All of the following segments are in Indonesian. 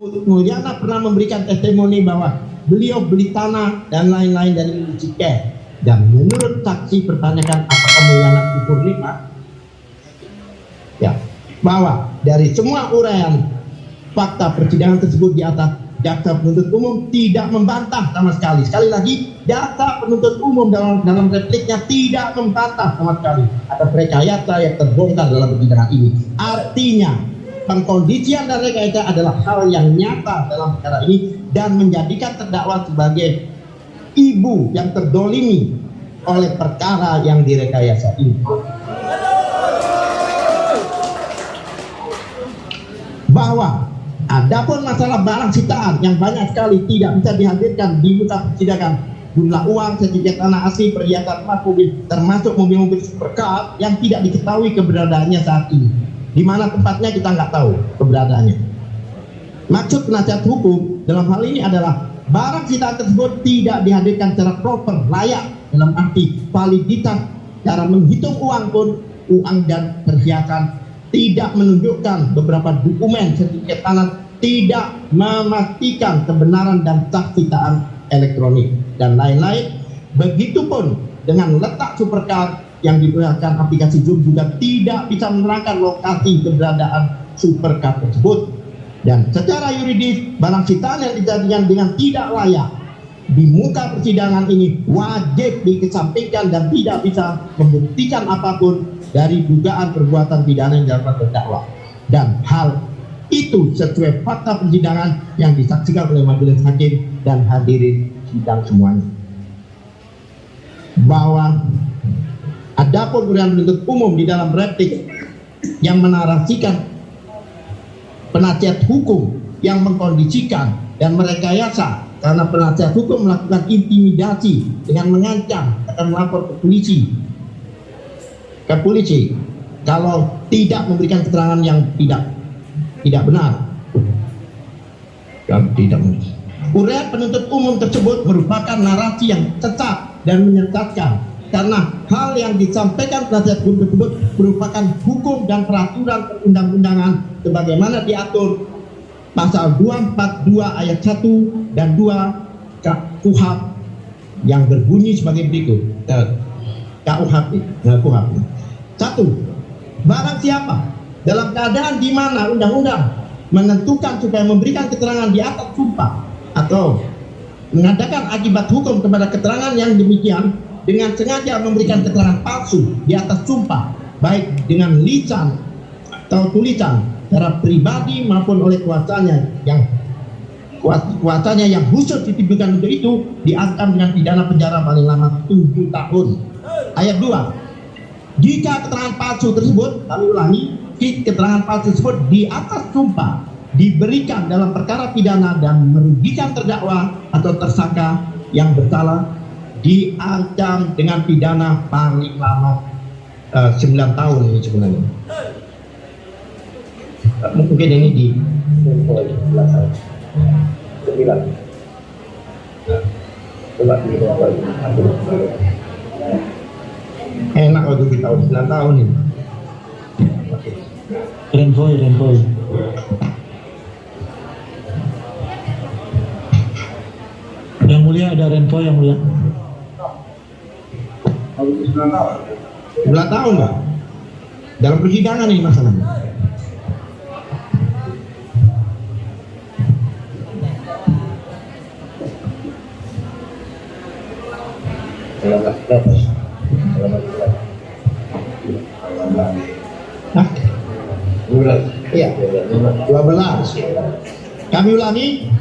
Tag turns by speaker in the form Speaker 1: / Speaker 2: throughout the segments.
Speaker 1: Mulyana pernah memberikan testimoni bahwa beliau beli tanah dan lain-lain dari Cike, dan menurut saksi pertanyakan apakah Mulyana ukur nikmat, ya, bahwa dari semua uraian fakta persidangan tersebut di atas, jaksa penuntut umum tidak membantah sama sekali. Sekali lagi, jaksa penuntut umum dalam repliknya tidak membantah sama sekali atas rekayasa yang terbongkar dalam persidangan ini. Artinya pengkondisian dan rekayasa adalah hal yang nyata dalam perkara ini dan menjadikan terdakwa sebagai ibu yang terdolimi oleh perkara yang direkayasa ini. Bahwa adapun masalah barang sitaan yang banyak sekali tidak bisa dihadirkan di muka persidangan, jumlah uang, sertifikat tanah asli, perhiasan emas, mobil, termasuk mobil-mobil supercar yang tidak diketahui keberadaannya saat ini. Di mana tempatnya kita nggak tahu keberadaannya. Maksud penasihat hukum dalam hal ini adalah barang sitaan tersebut tidak dihadirkan secara proper, layak, dalam arti validitas. Cara menghitung uang pun, uang dan perhiasan tidak menunjukkan beberapa dokumen sertifikat tanah, tidak memastikan kebenaran dan sah sitaan elektronik dan lain-lain. Begitupun dengan letak supercar yang digunakan aplikasi Zoom juga tidak bisa menerangkan lokasi keberadaan supercar tersebut. Dan secara yuridis, barang sitaan yang dijadikan dengan tidak layak di muka persidangan ini wajib dikesampingkan dan tidak bisa membuktikan apapun dari dugaan perbuatan pidana yang dilakukan terdakwa. Dan hal itu sesuai fakta persidangan yang disaksikan oleh majelis hakim dan hadirin sidang semuanya. Bahwa adapun uraian penuntut umum di dalam replik yang menarasikan penasihat hukum yang mengkondisikan dan merekayasa karena penasihat hukum melakukan intimidasi dengan mengancam akan melapor ke polisi kalau tidak memberikan keterangan yang tidak benar. Uraian penuntut umum tersebut merupakan narasi yang sesat dan menyesatkan, karena hal yang disampaikan penasihat hukum tersebut merupakan hukum dan peraturan perundang-undangan sebagaimana diatur pasal 242 ayat 1 dan 2 KUHP yang berbunyi sebagai berikut. KUHP. 1. Barang siapa dalam keadaan di mana undang-undang menentukan supaya memberikan keterangan di atas sumpah atau mengadakan akibat hukum kepada keterangan yang demikian dengan sengaja memberikan keterangan palsu di atas sumpah, baik dengan lisan atau tulisan secara pribadi maupun oleh kuasanya yang khusus ditujukan untuk itu, diancam dengan pidana penjara paling lama 7 tahun. Ayat 2. Jika keterangan palsu tersebut, kami ulangi, keterangan palsu tersebut di atas sumpah diberikan dalam perkara pidana dan merugikan terdakwa atau tersangka yang bersalah, diancam dengan pidana paling lama 9 tahun ini sebenarnya. Mungkin ini di 9. Enak waktu kita 9 tahun ini. Renvoy.
Speaker 2: Yang mulia ada renvoy yang mulia.
Speaker 1: 9 tahun Pak. Dalam persidangan ini masalahnya. Hah? Iya, 12. Kami ulangi.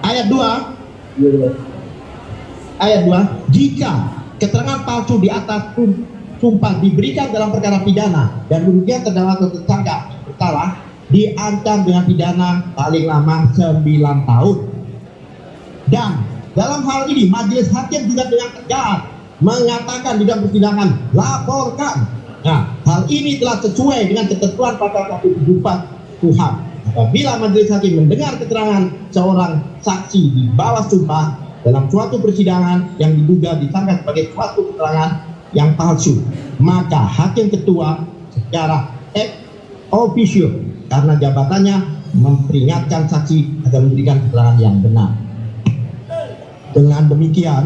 Speaker 1: Ayat 2, jika keterangan palsu di atas sumpah diberikan dalam perkara pidana dan merugikan terdakwa atau tersangka bersalah, diancam dengan pidana paling lama 9 tahun. Dan dalam hal ini majelis hakim juga dengan tegas mengatakan di dalam persidangan, laporkan. Nah, hal ini telah sesuai dengan ketentuan pasal 174 KUHP. Apabila majelis hakim mendengar keterangan seorang saksi di bawah sumpah dalam suatu persidangan yang diduga disangka sebagai suatu keterangan yang palsu, maka hakim ketua secara ex officio karena jabatannya memperingatkan saksi agar memberikan keterangan yang benar. Dengan demikian,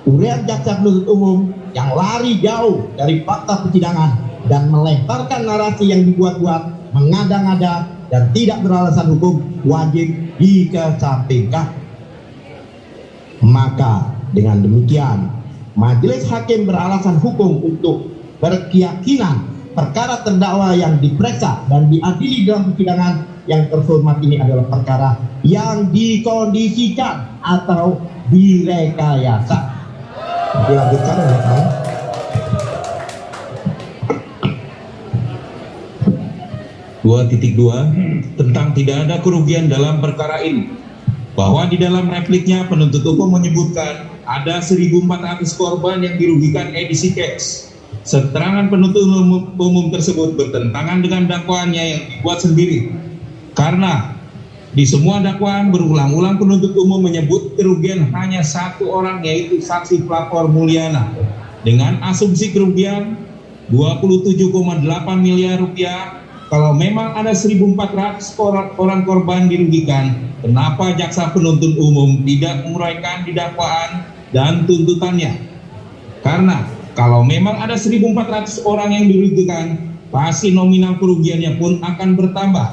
Speaker 1: uraian jaksa penuntut umum yang lari jauh dari fakta persidangan dan melemparkan narasi yang dibuat-buat, mengada-ngada, dan tidak beralasan hukum wajib dikesampingkan. Maka dengan demikian, majelis hakim beralasan hukum untuk berkeyakinan perkara terdakwa yang diperiksa dan diadili dalam persidangan yang terhormat ini adalah perkara yang dikondisikan atau direkayasa. Dilanjutkan oleh Pak.
Speaker 3: 2.2 tentang tidak ada kerugian dalam perkara ini, bahwa di dalam repliknya penuntut umum menyebutkan ada 1.400 korban yang dirugikan edisi case. Keterangan penuntut umum tersebut bertentangan dengan dakwaannya yang dibuat sendiri, karena di semua dakwaan berulang-ulang penuntut umum menyebut kerugian hanya satu orang, yaitu saksi pelapor Mulyana, dengan asumsi kerugian 27,8 miliar rupiah. Kalau memang ada 1.400 orang korban dirugikan, kenapa jaksa penuntut umum tidak menguraikan di dakwaan dan tuntutannya? Karena kalau memang ada 1.400 orang yang dirugikan, pasti nominal kerugiannya pun akan bertambah.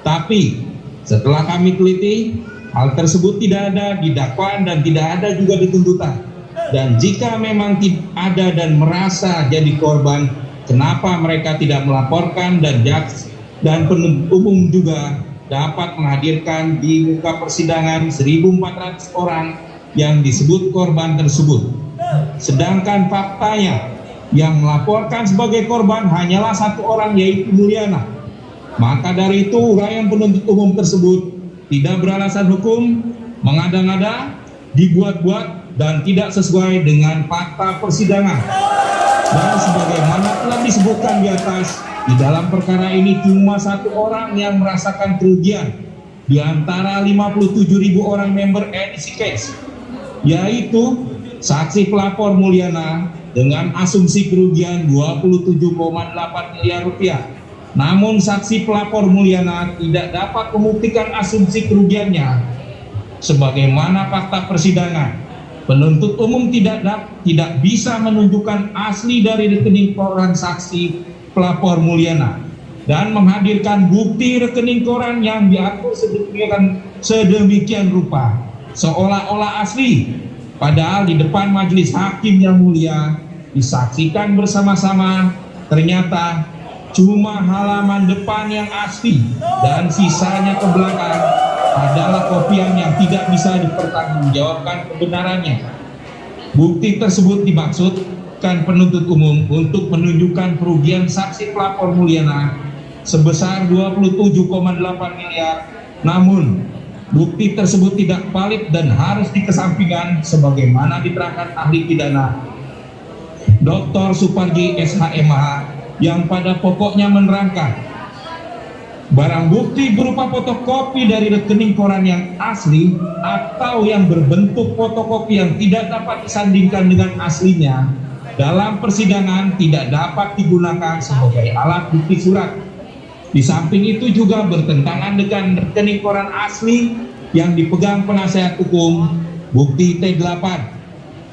Speaker 3: Tapi setelah kami teliti, hal tersebut tidak ada di dakwaan dan tidak ada juga di tuntutan. Dan jika memang ada dan merasa jadi korban, kenapa mereka tidak melaporkan dan penuntut umum juga dapat menghadirkan di muka persidangan 1.400 orang yang disebut korban tersebut. Sedangkan faktanya yang melaporkan sebagai korban hanyalah satu orang, yaitu Mulyana. Maka dari itu uraian penuntut umum tersebut tidak beralasan hukum, mengada-ngada, dibuat-buat, dan tidak sesuai dengan fakta persidangan. Dan sebagaimana telah disebutkan di atas, di dalam perkara ini cuma satu orang yang merasakan kerugian di antara 57.000 orang member edisi case, yaitu saksi pelapor Mulyana dengan asumsi kerugian 27,8 miliar rupiah. Namun saksi pelapor Mulyana tidak dapat membuktikan asumsi kerugiannya sebagaimana fakta persidangan. Penuntut umum tidak bisa menunjukkan asli dari rekening koran saksi pelapor Mulyana dan menghadirkan bukti rekening koran yang diatur sedemikian rupa seolah-olah asli, padahal di depan majelis hakim yang mulia disaksikan bersama-sama ternyata cuma halaman depan yang asli dan sisanya ke belakang adalah kopian yang tidak bisa dipertanggungjawabkan kebenarannya. Bukti tersebut dimaksudkan penuntut umum untuk menunjukkan kerugian saksi pelapor Mulyana sebesar 27,8 miliar. Namun bukti tersebut tidak valid dan harus dikesampingkan sebagaimana diterangkan ahli pidana Dr. Suparji SHMH yang pada pokoknya menerangkan barang bukti berupa fotokopi dari rekening koran yang asli atau yang berbentuk fotokopi yang tidak dapat disandingkan dengan aslinya dalam persidangan tidak dapat digunakan sebagai alat bukti surat. Di samping itu juga bertentangan dengan rekening koran asli yang dipegang penasihat hukum bukti T8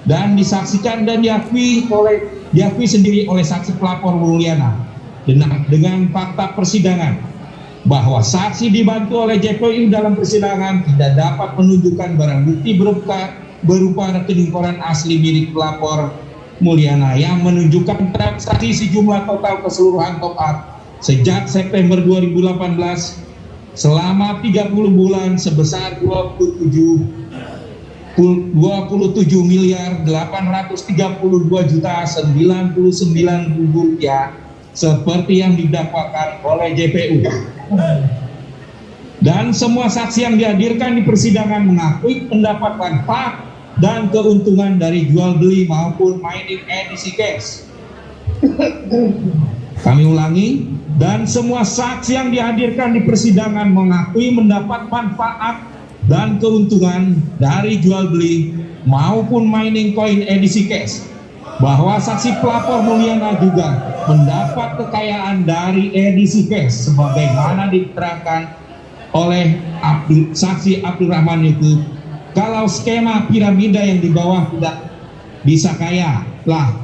Speaker 3: dan disaksikan dan diakui sendiri oleh saksi pelapor Mulyana dengan fakta persidangan bahwa saksi dibantu oleh JPU dalam persidangan tidak dapat menunjukkan barang bukti berupa rekening koran asli milik pelapor Mulyana yang menunjukkan transaksi sejumlah total keseluruhan top up sejak September 2018 selama 30 bulan sebesar 27 miliar 832 juta 99 ribu rupiah seperti yang didakwakan oleh JPU. Dan semua saksi yang dihadirkan di persidangan mengakui pendapat manfaat dan keuntungan dari jual beli maupun mining edisi case. Kami ulangi, dan semua saksi yang dihadirkan di persidangan mengakui mendapat manfaat dan keuntungan dari jual beli maupun mining koin edisi case. Bahwa saksi pelapor Mulyana juga mendapat kekayaan dari edisi case sebagaimana diterangkan oleh saksi Abdurrahman itu, kalau skema piramida yang di bawah tidak bisa kaya lah,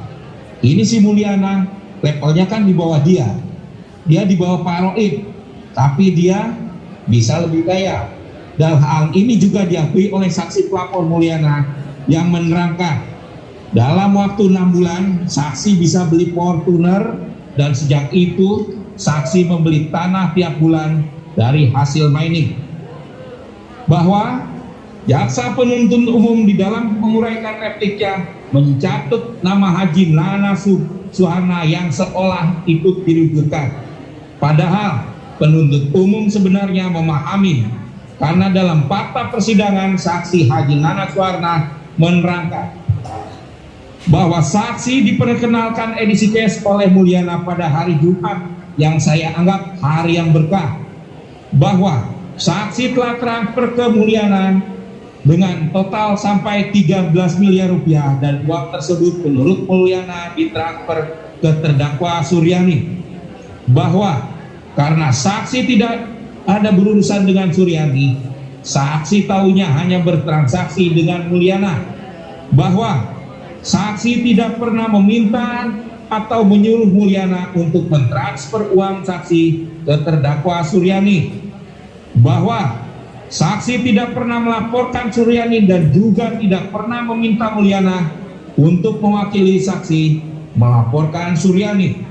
Speaker 3: ini si Mulyana levelnya kan di bawah dia di bawah Pak Roib, tapi dia bisa lebih kaya. Dan hal ini juga diakui oleh saksi pelapor Mulyana yang menerangkan dalam waktu 6 bulan saksi bisa beli Fortuner, dan sejak itu saksi membeli tanah tiap bulan dari hasil mining. Bahwa jaksa penuntut umum di dalam menguraikan repliknya mencatut nama Haji Nana Suharna yang seolah ikut dirugikan. Padahal penuntut umum sebenarnya memahami, karena dalam fakta persidangan saksi Haji Nana Suharna menerangkan bahwa saksi diperkenalkan edisi cash oleh Mulyana pada hari Jumat yang saya anggap hari yang berkah, bahwa saksi telah transfer ke Mulyana dengan total sampai 13 miliar rupiah, dan uang tersebut menurut Mulyana ditransfer ke terdakwa Suryani, bahwa karena saksi tidak ada berurusan dengan Suryani, saksi tahunya hanya bertransaksi dengan Mulyana, bahwa saksi tidak pernah meminta atau menyuruh Mulyana untuk mentransfer uang saksi ke terdakwa Suryani, bahwa saksi tidak pernah melaporkan Suryani dan juga tidak pernah meminta Mulyana untuk mewakili saksi melaporkan Suryani,